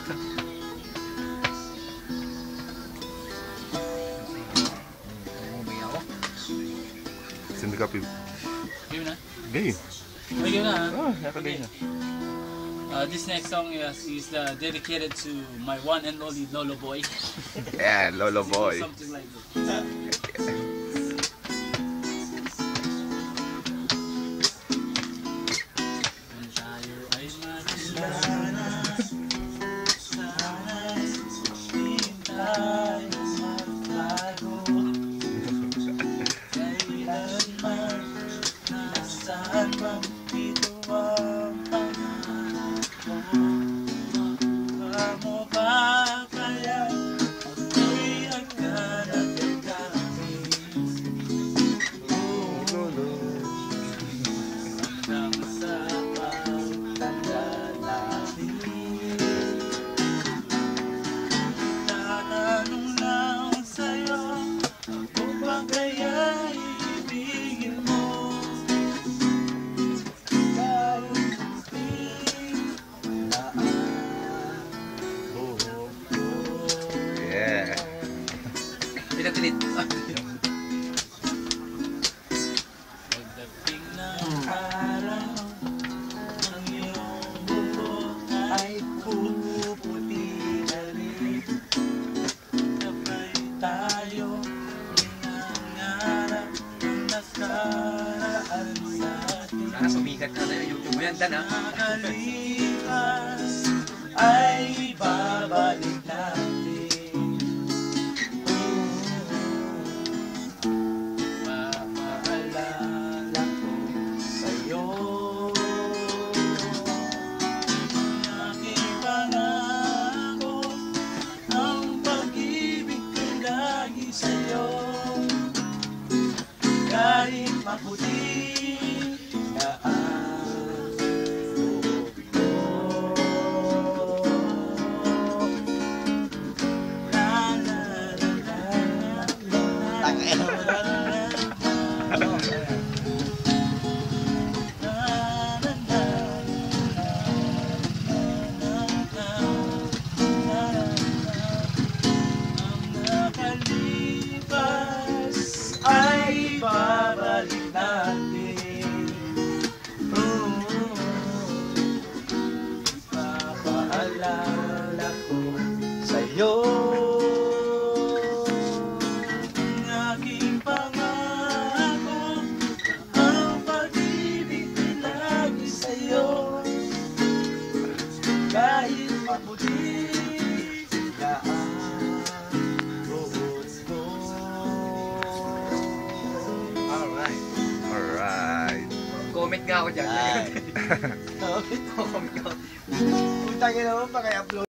Sindi ka, Pib. Game na? Game. Oh, game na. Nakagay na. This next song is dedicated to my one and only Lolo Boy. Yeah, Lolo Boy. Something like that. Pinatilit. Pagdating ng araw, ang iyong buhok ay puputi na rin. Sabay tayo nangarap ng naskaraan sa atin. Sana sumikat ka na yung YouTube mo yan, Dan, ha? Nakalipas ay babalik natin. Kahit maputi na ang buhok ko, la la la la la ay babalik natin. Ipapaalala ko sa'yo ang aking pangako, ang pag-ibig ko lagi sa'yo. Kahit maputi na ang buhok ko. Alright. Comment nga ako dyan. Comment ko. Putang ina mo pa kaya upload.